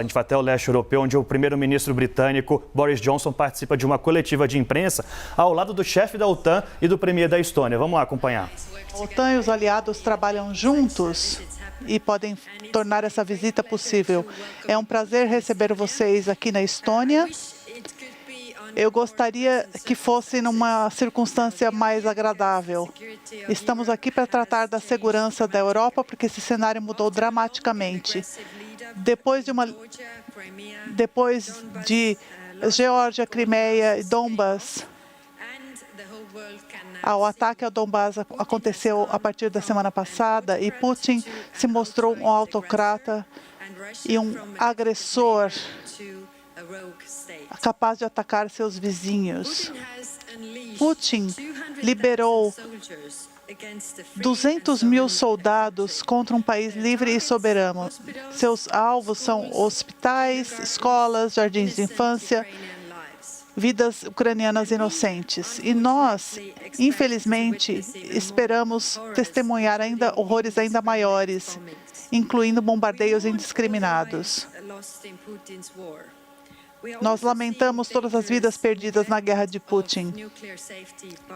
A gente vai até o leste europeu, onde o primeiro-ministro britânico Boris Johnson participa de uma coletiva de imprensa ao lado do chefe da OTAN e do premier da Estônia. Vamos lá acompanhar. A OTAN e os aliados trabalham juntos e podem tornar essa visita possível. É um prazer receber vocês aqui na Estônia. Eu gostaria que fosse numa circunstância mais agradável. Estamos aqui para tratar da segurança da Europa, porque esse cenário mudou dramaticamente. Depois de Geórgia, Crimeia e Donbas, o ataque ao Donbas aconteceu a partir da semana passada e Putin se mostrou um autocrata e um agressor capaz de atacar seus vizinhos. Putin liberou 200 mil soldados contra um país livre e soberano. Seus alvos são hospitais, escolas, jardins de infância, vidas ucranianas inocentes. E nós, infelizmente, esperamos testemunhar horrores ainda maiores, incluindo bombardeios indiscriminados. Nós lamentamos todas as vidas perdidas na guerra de Putin.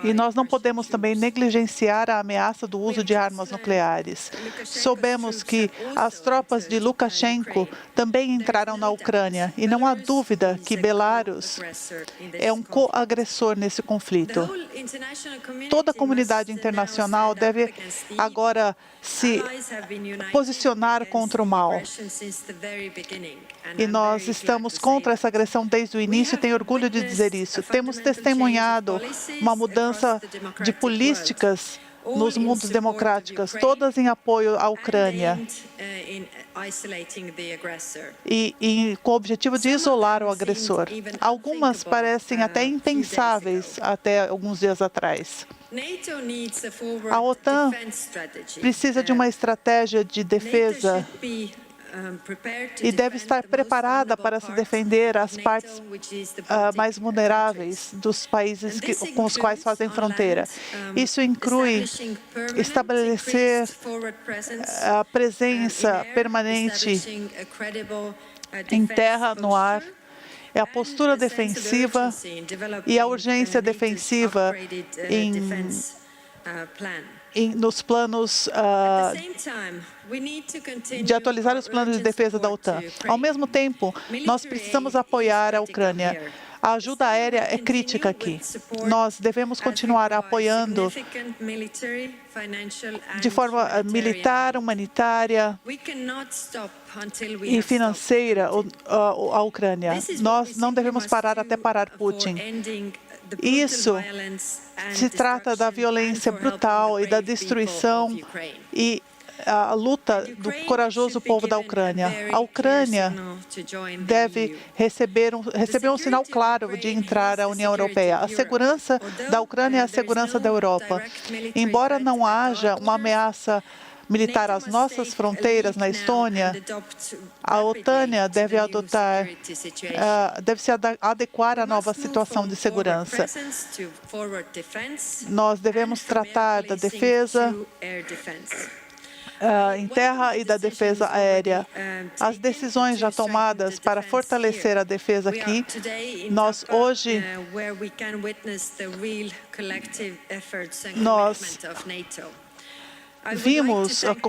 E nós não podemos também negligenciar a ameaça do uso de armas nucleares. Soubemos que as tropas de Lukashenko também entraram na Ucrânia e não há dúvida que Belarus é um coagressor nesse conflito. Toda a comunidade internacional deve agora se posicionar contra o mal. E nós estamos contra essa agressão desde o início e tenho orgulho de dizer isso. Temos testemunhado uma mudança de políticas nos mundos democráticos, todas em apoio à Ucrânia e com o objetivo de isolar o agressor. Algumas parecem até impensáveis até alguns dias atrás. A OTAN precisa de uma estratégia de defesa e deve estar preparada para se defender as partes mais vulneráveis dos países com os quais fazem fronteira. Isso inclui estabelecer a presença permanente em terra, no ar, a postura defensiva e a urgência defensiva nos planos de atualizar os planos de defesa da OTAN. Ao mesmo tempo, nós precisamos apoiar a Ucrânia. A ajuda aérea é crítica aqui. Nós devemos continuar apoiando de forma militar, humanitária e financeira a Ucrânia. Nós não devemos parar até parar Putin. Isso se trata da violência brutal e da destruição e a luta do corajoso povo da Ucrânia. A Ucrânia deve receber um sinal claro de entrar à União Europeia. A segurança da Ucrânia é a segurança da Europa. Embora não haja uma ameaça militar às nossas fronteiras na Estônia, a OTAN deve se adequar à nova situação de segurança. Nós devemos tratar da defesa em terra e da defesa aérea. As decisões já tomadas para fortalecer a defesa aqui, nós hoje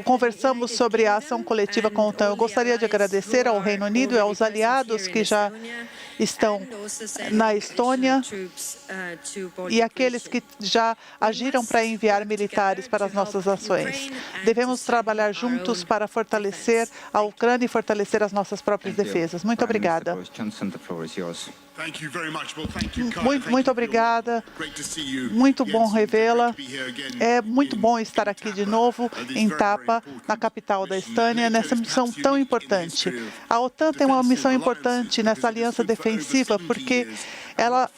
conversamos sobre a ação coletiva com a OTAN. Eu gostaria de agradecer ao Reino Unido e aos aliados que já estão na Estônia e aqueles que já agiram para enviar militares para as nossas ações. Devemos trabalhar juntos para fortalecer a Ucrânia e fortalecer as nossas próprias defesas. Muito obrigada. Muito obrigada. Muito bom revê-la. É muito bom estar aqui de novo em Tapa, na capital da Estônia, nessa missão tão importante. A OTAN tem uma missão importante nessa aliança defensiva porque ela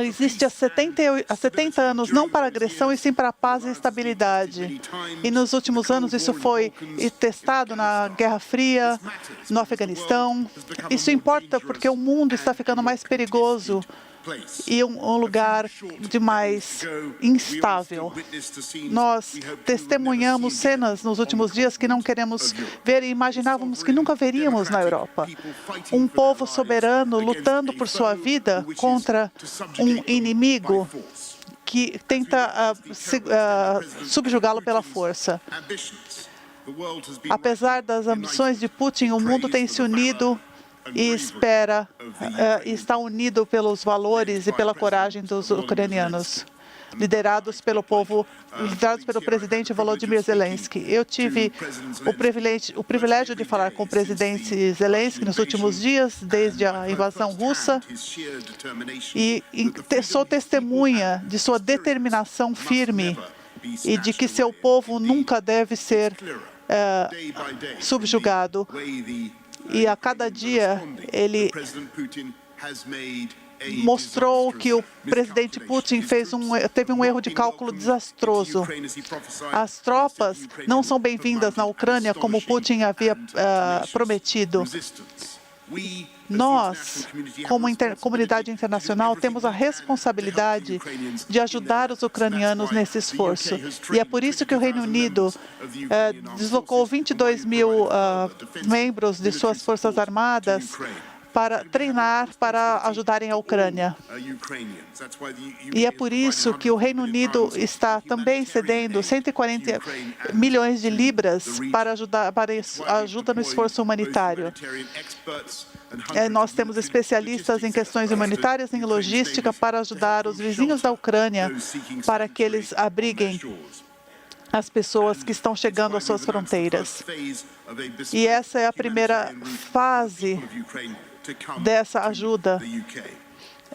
existe há 70 anos, não para agressão, e sim para a paz e estabilidade. E nos últimos anos isso foi testado na Guerra Fria, no Afeganistão. Isso importa porque o mundo está ficando mais perigoso e um lugar demais instável. Nós testemunhamos cenas nos últimos dias que não queremos ver e imaginávamos que nunca veríamos na Europa. Um povo soberano lutando por sua vida contra um inimigo que tenta subjugá-lo pela força. Apesar das ambições de Putin, o mundo tem se unido e está unido pelos valores e pela coragem dos ucranianos, liderados pelo presidente Volodymyr Zelensky. Eu tive o privilégio de falar com o presidente Zelensky nos últimos dias, desde a invasão russa, e sou testemunha de sua determinação firme e de que seu povo nunca deve ser subjugado. E a cada dia ele mostrou que o presidente Putin teve um erro de cálculo desastroso. As tropas não são bem-vindas na Ucrânia como Putin havia prometido. Nós, como comunidade internacional, temos a responsabilidade de ajudar os ucranianos nesse esforço. E é por isso que o Reino Unido deslocou 22 mil membros de suas forças armadas para treinar, para ajudarem a Ucrânia. E é por isso que o Reino Unido está também cedendo 140 milhões de libras para ajuda no esforço humanitário. Nós temos especialistas em questões humanitárias e em logística para ajudar os vizinhos da Ucrânia para que eles abriguem as pessoas que estão chegando às suas fronteiras. E essa é a primeira fase dessa ajuda,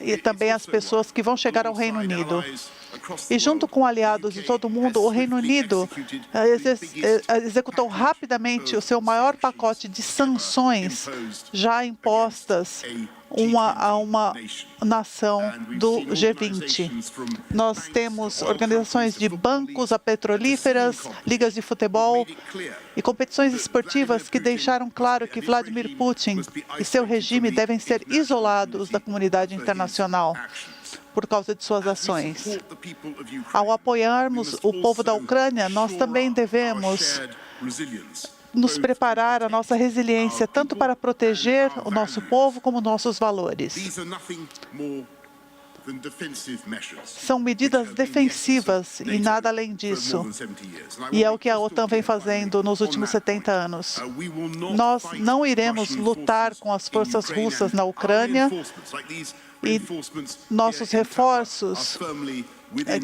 e também as pessoas que vão chegar ao Reino Unido. E junto com aliados de todo mundo, o Reino Unido executou rapidamente o seu maior pacote de sanções já impostas a uma nação do G20. Nós temos organizações de bancos, a petrolíferas, ligas de futebol e competições esportivas que deixaram claro que Vladimir Putin e seu regime devem ser isolados da comunidade internacional por causa de suas ações. Ao apoiarmos o povo da Ucrânia, nós também devemos nos preparar a nossa resiliência, tanto para proteger o nosso povo como nossos valores. São medidas defensivas e nada além disso. E é o que a OTAN vem fazendo nos últimos 70 anos. Nós não iremos lutar com as forças russas na Ucrânia, e nossos reforços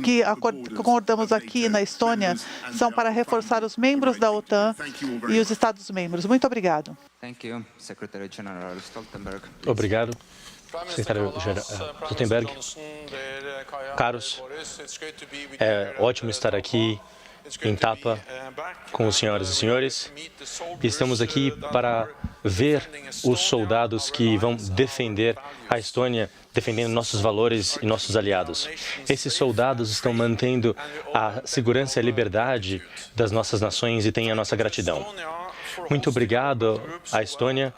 que concordamos aqui na Estônia são para reforçar os membros da OTAN e os Estados-membros. Muito obrigado. Obrigado, secretário-geral Stoltenberg. Caros, é ótimo estar aqui em Tapa com os senhoras e senhores. Estamos aqui para ver os soldados que vão defender a Estônia, defendendo nossos valores e nossos aliados. Esses soldados estão mantendo a segurança e a liberdade das nossas nações e têm a nossa gratidão. Muito obrigado à Estônia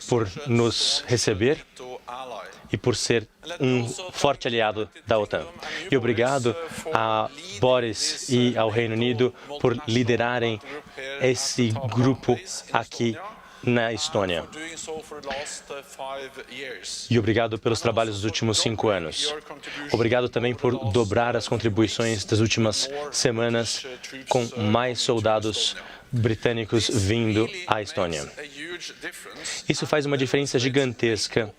por nos receber e por ser um forte aliado da OTAN. E obrigado a Boris e ao Reino Unido por liderarem esse grupo aqui na Estônia. E obrigado pelos trabalhos dos últimos 5 anos. Obrigado também por dobrar as contribuições das últimas semanas com mais soldados britânicos vindo à Estônia. Isso faz uma diferença gigantesca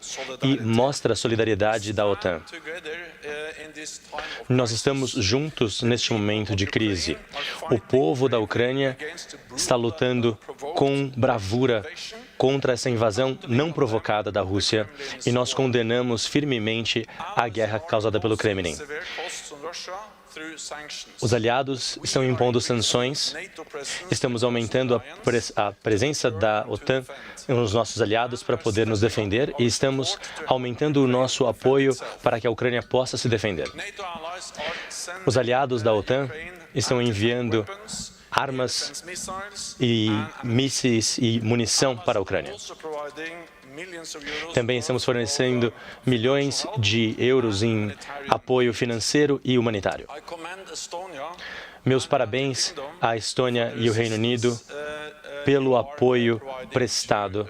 e mostra a solidariedade da OTAN. Nós estamos juntos neste momento de crise. O povo da Ucrânia está lutando com bravura contra essa invasão não provocada da Rússia e nós condenamos firmemente a guerra causada pelo Kremlin. Os aliados estão impondo sanções, estamos aumentando a presença da OTAN nos nossos aliados para poder nos defender e estamos aumentando o nosso apoio para que a Ucrânia possa se defender. Os aliados da OTAN estão enviando armas e mísseis e munição para a Ucrânia. Também estamos fornecendo milhões de euros em apoio financeiro e humanitário. Meus parabéns à Estônia e ao Reino Unido pelo apoio prestado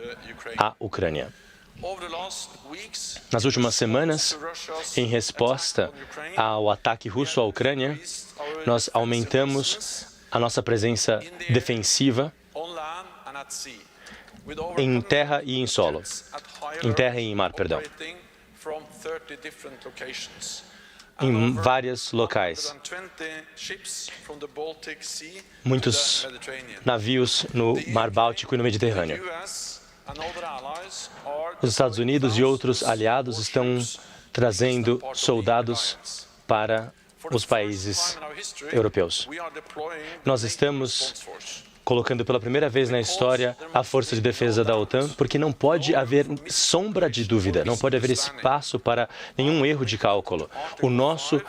à Ucrânia. Nas últimas semanas, em resposta ao ataque russo à Ucrânia, nós aumentamos a nossa presença defensiva em terra e em solo, em terra e em mar, perdão, em vários locais. Muitos navios no Mar Báltico e no Mediterrâneo. Os Estados Unidos e outros aliados estão trazendo soldados para os países europeus. Nós estamos colocando pela primeira vez na história a Força de Defesa da OTAN, porque não pode haver sombra de dúvida, não pode haver espaço para nenhum erro de cálculo. O nosso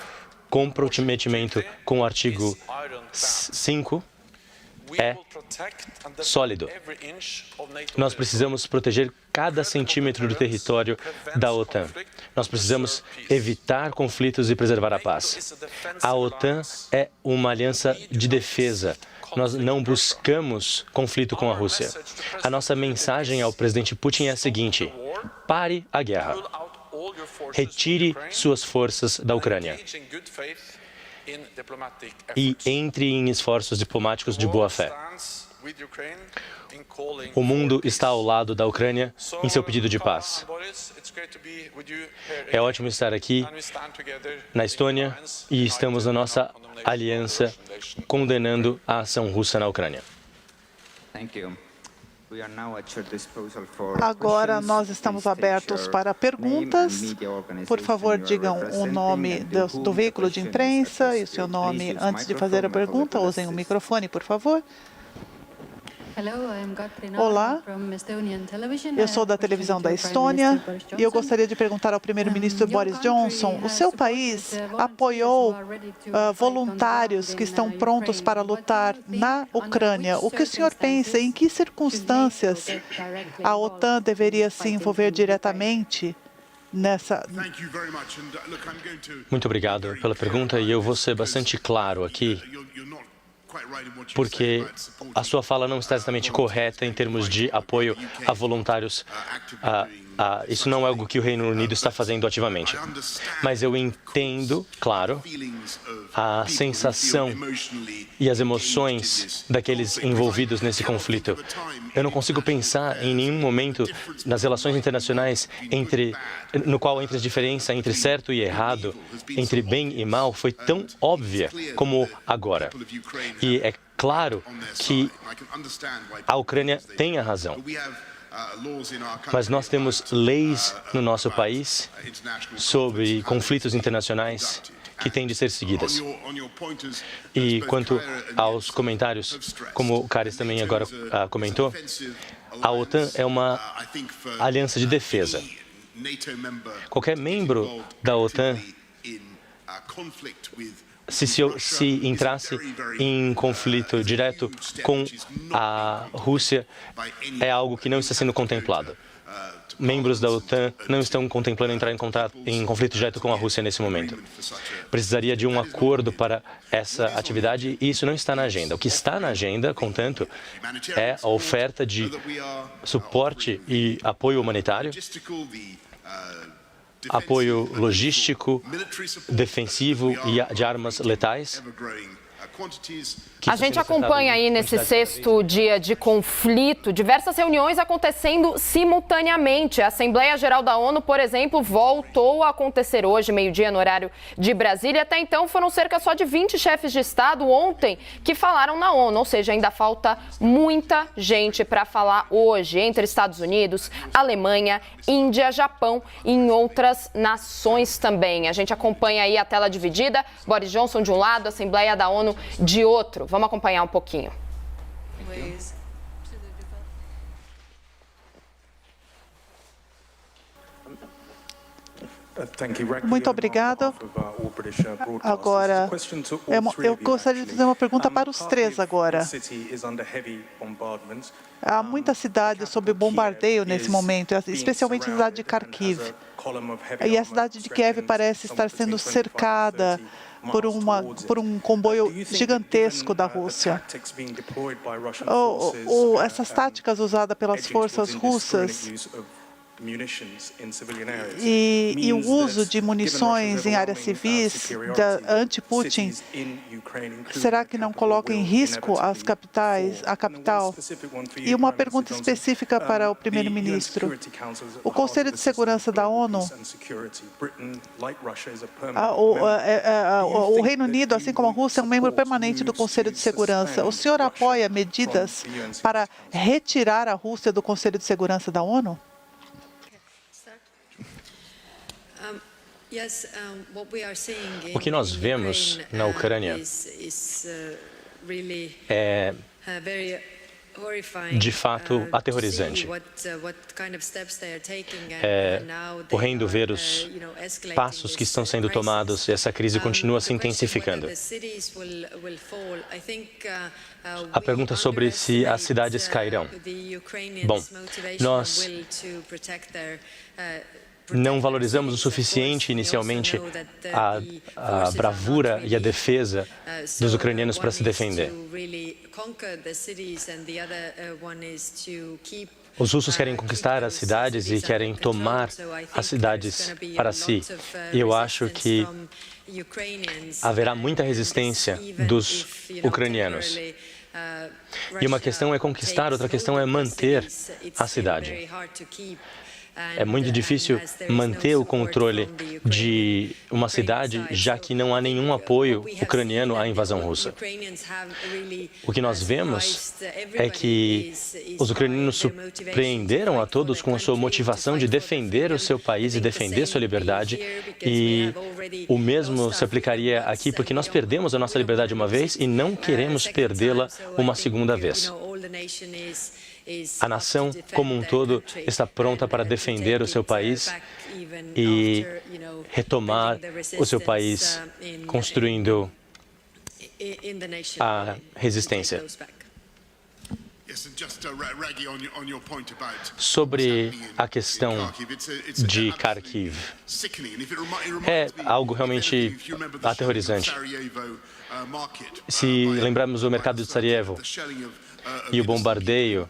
comprometimento com o artigo 5 é sólido. Nós precisamos proteger cada centímetro do território da OTAN. Nós precisamos evitar conflitos e preservar a paz. A OTAN é uma aliança de defesa. Nós não buscamos conflito com a Rússia. A nossa mensagem ao presidente Putin é a seguinte: pare a guerra. Retire suas forças da Ucrânia e entre em esforços diplomáticos de boa-fé. O mundo está ao lado da Ucrânia em seu pedido de paz. É ótimo estar aqui na Estônia e estamos na nossa aliança condenando a ação russa na Ucrânia. Agora nós estamos abertos para perguntas. Por favor, digam o nome do veículo de imprensa e o seu nome antes de fazer a pergunta. Usem o microfone, por favor. Olá, eu sou da televisão da Estônia e eu gostaria de perguntar ao primeiro-ministro Boris Johnson, o seu país apoiou voluntários que estão prontos para lutar na Ucrânia. O que o senhor pensa, em que circunstâncias a OTAN deveria se envolver diretamente nessa... Muito obrigado pela pergunta e eu vou ser bastante claro aqui, porque a sua fala não está exatamente correta em termos de apoio a voluntários. Isso não é algo que o Reino Unido está fazendo ativamente. Mas eu entendo, claro, a sensação e as emoções daqueles envolvidos nesse conflito. Eu não consigo pensar em nenhum momento nas relações internacionais no qual a diferença entre certo e errado, entre bem e mal, foi tão óbvia como agora. E é claro que a Ucrânia tem a razão. Mas nós temos leis no nosso país sobre conflitos internacionais que têm de ser seguidas. E quanto aos comentários, como o Caris também agora comentou, a OTAN é uma aliança de defesa. Qualquer membro da OTAN, se entrasse em conflito direto com a Rússia, é algo que não está sendo contemplado. Membros da OTAN não estão contemplando entrar em conflito direto com a Rússia nesse momento. Precisaria de um acordo para essa atividade e isso não está na agenda. O que está na agenda, contanto, é a oferta de suporte e apoio humanitário, apoio logístico, defensivo e de armas letais. A gente acompanha aí nesse sexto dia de conflito diversas reuniões acontecendo simultaneamente. A Assembleia Geral da ONU, por exemplo, voltou a acontecer hoje, meio-dia, no horário de Brasília. Até então foram cerca só de 20 chefes de Estado ontem que falaram na ONU, ou seja, ainda falta muita gente para falar hoje, entre Estados Unidos, Alemanha, Índia, Japão e em outras nações também. A gente acompanha aí a tela dividida, Boris Johnson de um lado, a Assembleia da ONU de outro. Vamos acompanhar um pouquinho. Muito obrigado. Agora, eu gostaria de fazer uma pergunta para os três agora. Há muitas cidades sob bombardeio nesse momento, especialmente a cidade de Kharkiv. E a cidade de Kiev parece estar sendo cercada por um comboio gigantesco da Rússia. Essas táticas usadas pelas forças russas e o uso de munições em áreas civis anti-Putin, será que não coloca em risco a capital? E uma pergunta específica para o primeiro-ministro. O Conselho de Segurança da ONU, o Reino Unido, assim como a Rússia, é um membro permanente do Conselho de Segurança. O senhor apoia medidas para retirar a Rússia do Conselho de Segurança da ONU? O que nós vemos na Ucrânia é, de fato, aterrorizante. É horrendo ver os passos que estão sendo tomados e essa crise continua se intensificando. A pergunta sobre se as cidades cairão. Bom, nós não valorizamos o suficiente inicialmente a bravura e a defesa dos ucranianos para se defender. Os russos querem conquistar as cidades e querem tomar as cidades para si. E eu acho que haverá muita resistência dos ucranianos. E uma questão é conquistar, outra questão é manter a cidade. É muito difícil manter o controle de uma cidade, já que não há nenhum apoio ucraniano à invasão russa. O que nós vemos é que os ucranianos surpreenderam a todos com a sua motivação de defender o seu país e defender sua liberdade, e o mesmo se aplicaria aqui, porque nós perdemos a nossa liberdade uma vez e não queremos perdê-la uma segunda vez. A nação como um todo está pronta para defender o seu país e retomar o seu país, construindo a resistência. Sobre a questão de Kharkiv, é algo realmente aterrorizante. Se lembrarmos do mercado de Sarajevo e o bombardeio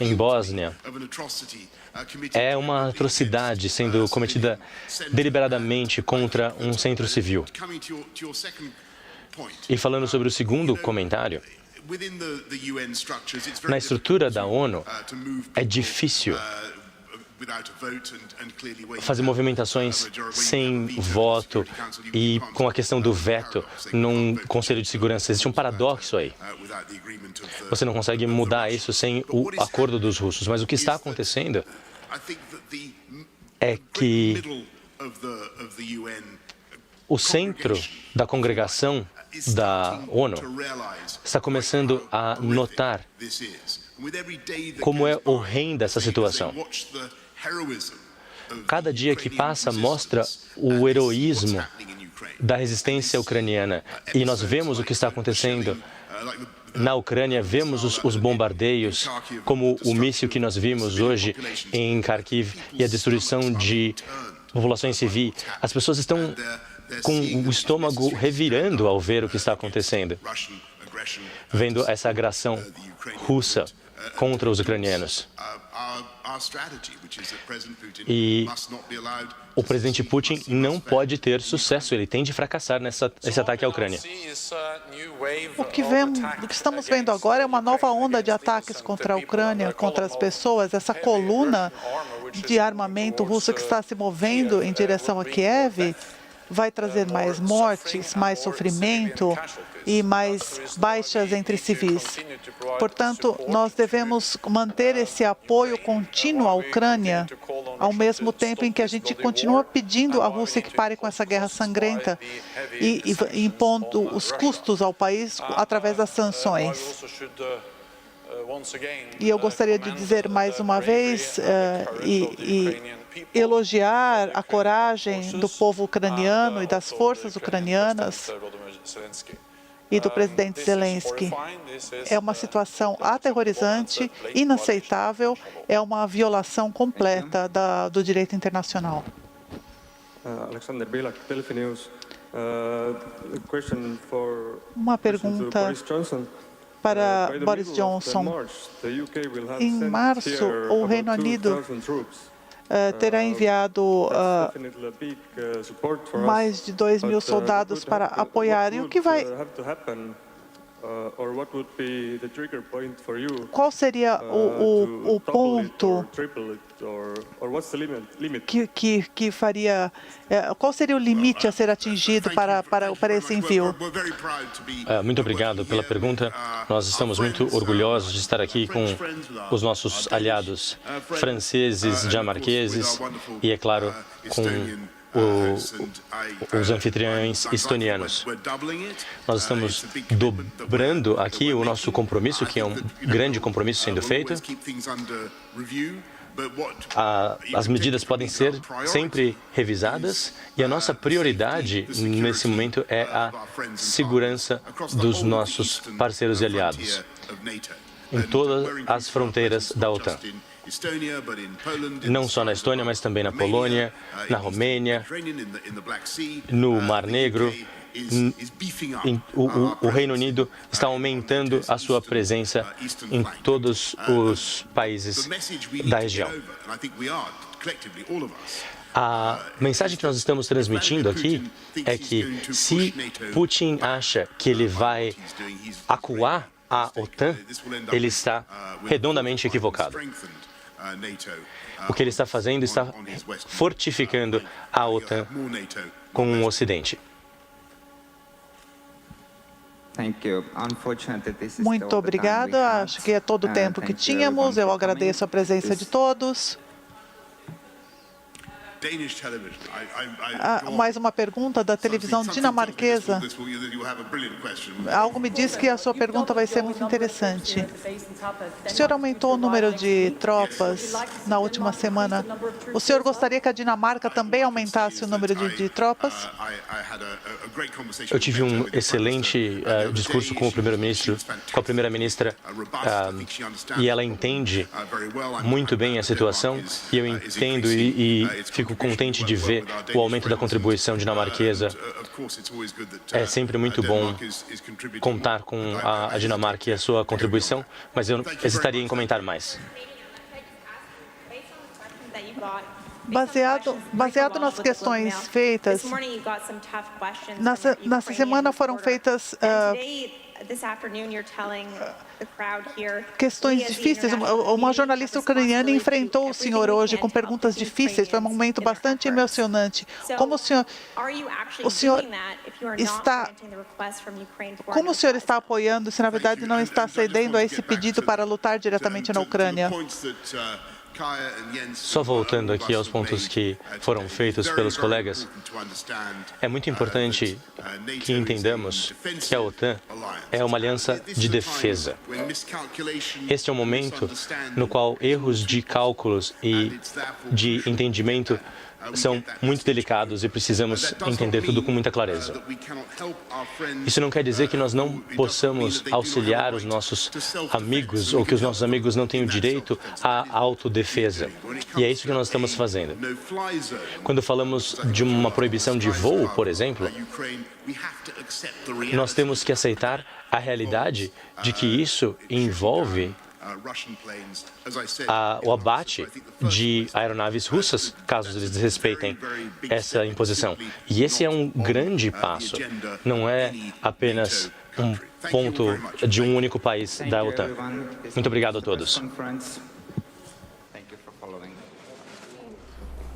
em Bósnia, é uma atrocidade sendo cometida deliberadamente contra um centro civil. E falando sobre o segundo comentário, na estrutura da ONU, é difícil fazer movimentações sem voto e com a questão do veto num Conselho de Segurança. Existe um paradoxo aí. Você não consegue mudar isso sem o acordo dos russos. Mas o que está acontecendo é que o centro da congregação da ONU está começando a notar como é horrenda essa situação. Cada dia que passa mostra o heroísmo da resistência ucraniana. E nós vemos o que está acontecendo na Ucrânia, vemos os bombardeios, como o míssil que nós vimos hoje em Kharkiv e a destruição de populações civis. As pessoas estão com o estômago revirando ao ver o que está acontecendo, vendo essa agressão russa contra os ucranianos. E o presidente Putin não pode ter sucesso, ele tem de fracassar nesse ataque à Ucrânia. O que estamos vendo agora é uma nova onda de ataques contra a Ucrânia, contra as pessoas, essa coluna de armamento russo que está se movendo em direção a Kiev. Vai trazer mais mortes, mais sofrimento e mais baixas entre civis. Portanto, nós devemos manter esse apoio contínuo à Ucrânia, ao mesmo tempo em que a gente continua pedindo à Rússia que pare com essa guerra sangrenta e impondo os custos ao país através das sanções. E eu gostaria de dizer mais uma vez, elogiar a coragem do povo ucraniano e das forças ucranianas e do presidente Zelensky. É uma situação aterrorizante, inaceitável, é uma violação completa do direito internacional. Alexander Bilak, Delphi News. Uma pergunta para Boris Johnson. Em março, o Reino Unido terá enviado mais de 2.000 soldados para apoiar. E o que vai... Qual seria o ponto que faria... Qual seria o limite a ser atingido para esse envio? Muito obrigado pela pergunta. Nós estamos muito orgulhosos de estar aqui com os nossos aliados franceses, dinamarqueses e, é claro, com os anfitriões estonianos. Nós estamos dobrando aqui o nosso compromisso, que é um grande compromisso sendo feito. As medidas podem ser sempre revisadas e a nossa prioridade nesse momento é a segurança dos nossos parceiros e aliados em todas as fronteiras da OTAN. Não só na Estônia, mas também na Polônia, na Romênia, no Mar Negro. O Reino Unido está aumentando a sua presença em todos os países da região. A mensagem que nós estamos transmitindo aqui é que se Putin acha que ele vai acuar a OTAN, ele está redondamente equivocado. O que ele está fazendo está fortificando a OTAN com o Ocidente. Muito obrigada. Acho que é todo o tempo que tínhamos. Eu agradeço a presença de todos. Mais uma pergunta da televisão dinamarquesa. Algo me diz que a sua pergunta vai ser muito interessante. O senhor aumentou o número de tropas na última semana. O senhor gostaria que a Dinamarca também aumentasse o número de tropas? Eu tive um excelente discurso com o primeiro-ministro, com a primeira-ministra, e ela entende muito bem a situação, e eu entendo e fico contente de ver o aumento da contribuição dinamarquesa. É sempre muito bom contar com a Dinamarca e a sua contribuição, mas eu hesitaria em comentar mais. Baseado nas questões feitas, nessa semana foram feitas questões difíceis. Uma jornalista ucraniana enfrentou o senhor hoje com perguntas difíceis. Foi um momento bastante emocionante. Como o senhor está apoiando se, na verdade, não está cedendo a esse pedido para lutar diretamente na Ucrânia? Só voltando aqui aos pontos que foram feitos pelos colegas, é muito importante que entendamos que a OTAN é uma aliança de defesa. Este é um momento no qual erros de cálculos e de entendimento são muito delicados e precisamos entender tudo com muita clareza. Isso não quer dizer que nós não possamos auxiliar os nossos amigos ou que os nossos amigos não tenham direito à autodefesa. E é isso que nós estamos fazendo. Quando falamos de uma proibição de voo, por exemplo, nós temos que aceitar a realidade de que isso envolve o abate de aeronaves russas, caso eles desrespeitem essa imposição. E esse é um grande passo, não é apenas um ponto de um único país da OTAN. Muito obrigado a todos.